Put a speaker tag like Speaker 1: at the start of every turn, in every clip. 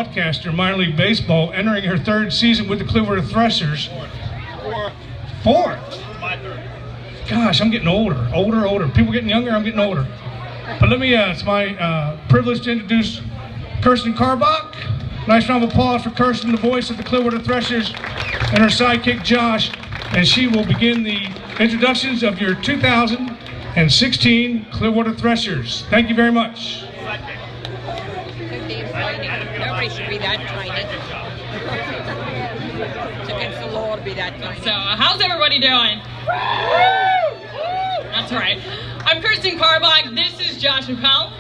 Speaker 1: broadcaster in minor league baseball, entering her third season with the Clearwater Threshers. Fourth. Gosh, I'm getting older. People getting younger, I'm getting older. But it's my privilege to introduce Kirsten Karbach. Nice round of applause for Kirsten, the voice of the Clearwater Threshers, and her sidekick Josh. And she will begin the introductions of your 2016 Clearwater Threshers. Thank you very much.
Speaker 2: Nobody should be that tiny. It's against the law to be that tiny.
Speaker 3: So, how's everybody doing? That's right. I'm Kirsten Karbach. This is Josh Appel.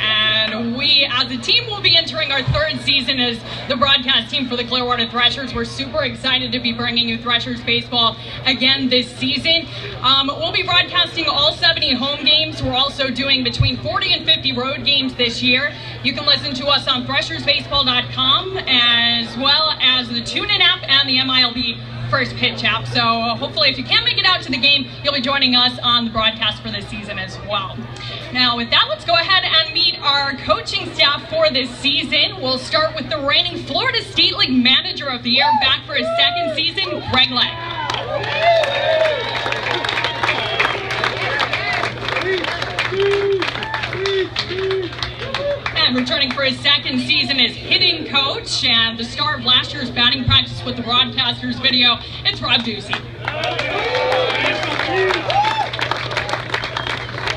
Speaker 3: And we, as a team, will be entering our third season as the broadcast team for the Clearwater Threshers. We're super excited to be bringing you Threshers baseball again this season. We'll be broadcasting all 70 home games. We're also doing between 40 and 50 road games this year. You can listen to us on threshersbaseball.com, as well as the TuneIn app and the MILB First Pitch app. So hopefully if you can't make it out to the game, you'll be joining us on the broadcast for this season as well. Now with that, let's go ahead and meet our coaching staff for this season. We'll start with the reigning Florida State League Manager of the Year, back for his second season, Greg Lay. And returning for his second season is hitting coach and the star of last year's batting practice with the broadcasters video, it's Rob Ducey.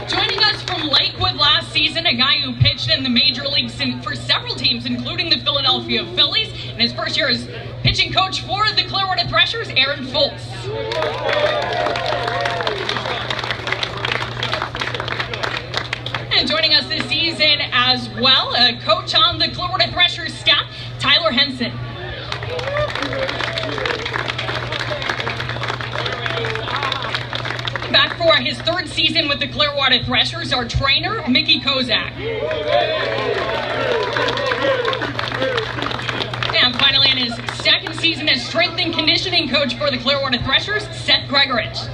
Speaker 3: Joining us from Lakewood last season, a guy who pitched in the major leagues for several teams, including the Philadelphia Phillies, and his first year as pitching coach for the Clearwater Threshers, Aaron Foltz. And joining us this season as well, a coach on the Clearwater Threshers staff, Tyler Henson. Back for his third season with the Clearwater Threshers, our trainer, Mickey Kozak. And finally, in his second season as strength and conditioning coach for the Clearwater Threshers, Seth Gregorich.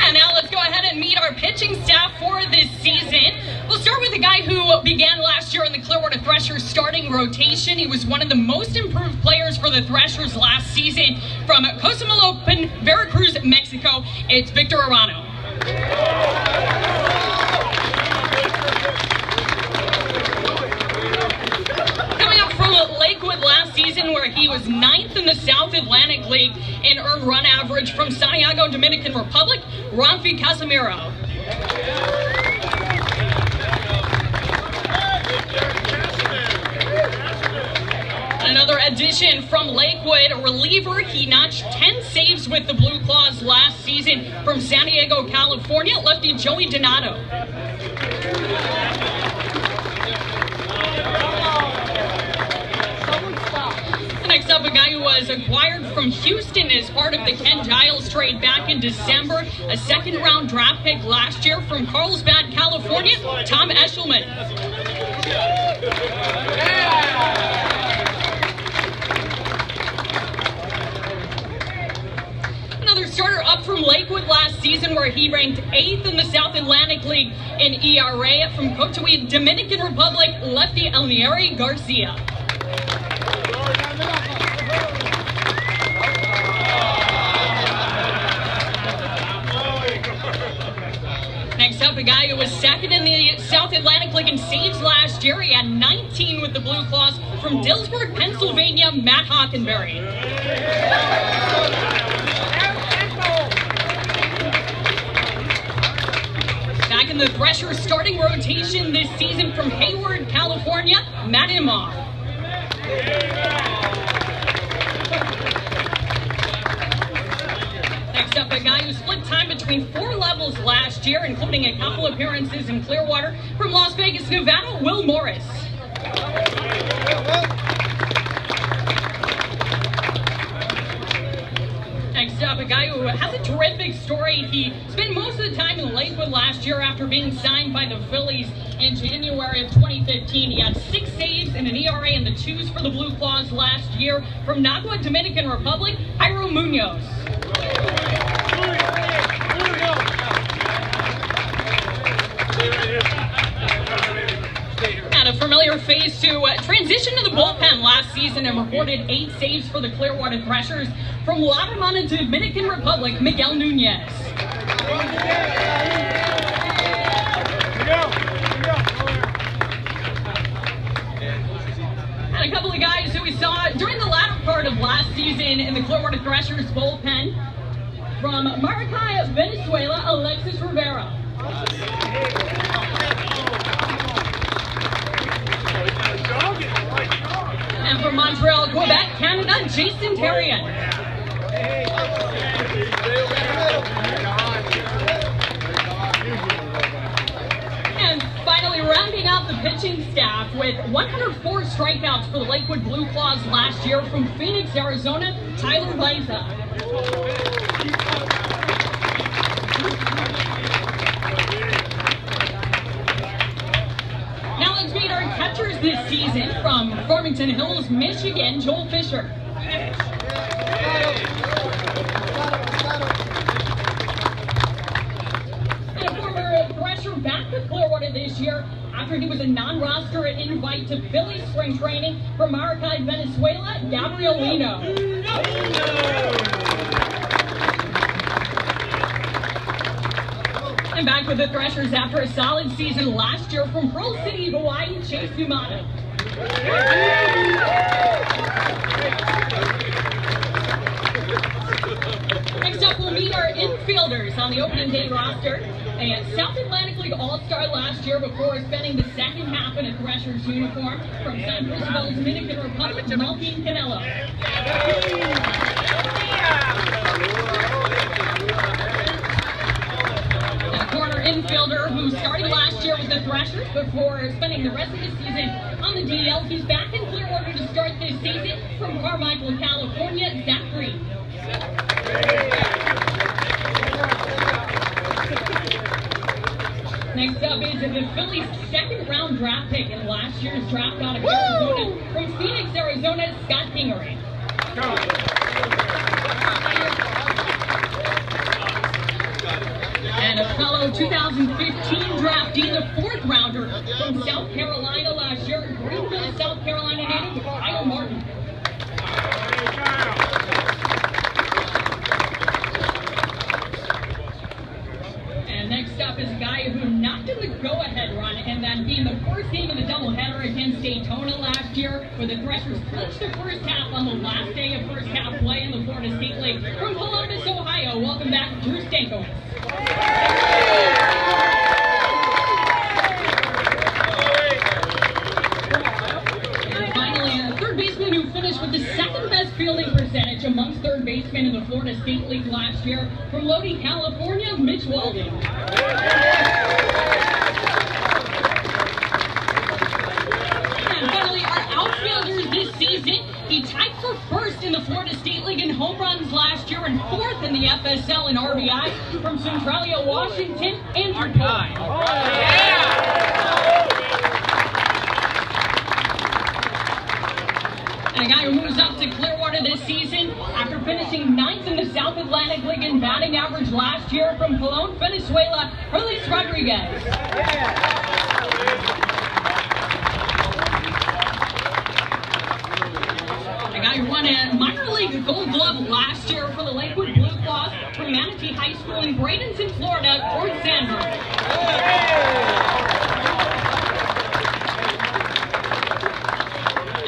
Speaker 3: And now let's go ahead and meet our pitching staff for this season. We'll start with a guy who began last year in the Clearwater Threshers starting rotation. He was one of the most improved players for the Threshers last season. From Cozumel, Veracruz, Mexico, it's Victor Arano. Coming up from Lakewood last season, where he was 9th in the South Atlantic League in earned run average, from Santiago, Dominican Republic, Ramfi Casemiro. Another addition from Lakewood, a reliever. He notched 10 saves with the Blue Claws last season, from San Diego, California, lefty Joey Donato. Next up, a guy who was acquired from Houston as part of the Ken Giles trade back in December, a second-round draft pick last year from Carlsbad, California, Tom Eshelman. Another starter up from Lakewood last season, where he ranked 8th in the South Atlantic League in ERA, from Cotuí, Dominican Republic, lefty Elnieri Garcia. Next up, a guy who was second in the South Atlantic League in saves last year. He had 19 with the Blue Claws, from Dillsburg, Pennsylvania, Matt Hockenberry. Back in the Threshers starting rotation this season, from Hayward, California, Matt Imhoff. Next up, a guy who split time between 4 levels last year, including a couple appearances in Clearwater, from Las Vegas, Nevada, Will Morris. Next up, a guy who has a terrific story. He spent most of the time in Lakewood last year after being signed by the Phillies in January of 2015. He had 6 saves and an ERA in the 2s for the Blue Claws last year, from Nagua, Dominican Republic, Jairo Munoz. their phase 2 transitioned to the bullpen last season and recorded 8 saves for the Clearwater Threshers. From Lattimana to Dominican Republic, Miguel Nunez. And a couple of guys who we saw during the latter part of last season in the Clearwater Threshers bullpen. From Maracay, Venezuela, Alexis Rivera. And from Montreal, Quebec, Canada, Jason Terrien. And finally, rounding out the pitching staff with 104 strikeouts for the Lakewood Blue Claws last year from Phoenix, Arizona, Tyler Baita. Now let's meet our catchers this season. From Farmington Hills, Michigan, Joel Fisher. And a former Thresher back to Clearwater this year after he was a non-roster invite to Philly spring training. From Maracay, Venezuela, Gabriel Lino. And back with the Threshers after a solid season last year from Pearl City, Hawaii, Chase Yumata. Next up, we'll meet our infielders on the opening day roster. A South Atlantic League All-Star last year before spending the second half in a Threshers uniform. From San Cristobal, Dominican Republic, Malkin Canelo. Infielder who started last year with the Threshers before spending the rest of the season on the DL. He's back in Clearwater to start this season from Carmichael, California, Zach Green. Next up is the Phillies' second-round draft pick in last year's draft out of Arizona. From Phoenix, Arizona, Scott Kingery. And a fellow 2015 draftee, the 4th rounder from South Carolina last year, Greenville, South Carolina native, Kyle Martin. And next up is a guy who knocked in the go-ahead run and then being the first game of the doubleheader against Daytona last year, where the Threshers clinched the first half on the last day of first half play in the Florida State League. From Columbus, Ohio, welcome back, Drew Stanko. And finally, a third baseman who finished with the second best fielding percentage amongst third basemen in the Florida State League last year. From Lodi, California, Mitch Walden. And finally, our outfielders this season. He tied for first in the Florida State League in home runs last year and 4th in the FSL in RBI. From Centralia, Washington, Andrew Cole. And a guy who moves up to Clearwater this season after finishing 9th in the South Atlantic League in batting average last year. From Colón, Venezuela, Herlis Rodriguez. A guy who won a minor league Gold Glove last year for the Lakewood Blue Claws. From Manatee High School in Bradenton, Florida, Cord Sandberg.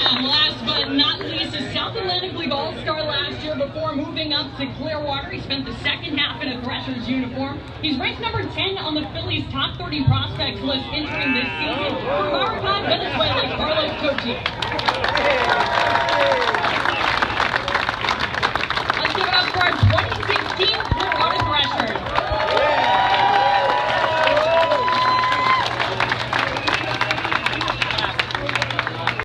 Speaker 3: And last but not least, a South Atlantic League All-Star last year before moving up to Clearwater. He spent the second half in a Threshers uniform. He's ranked number 10 on the Phillies' top 30 prospects list entering this season. From Maracay, Venezuela, Carlos Cochi.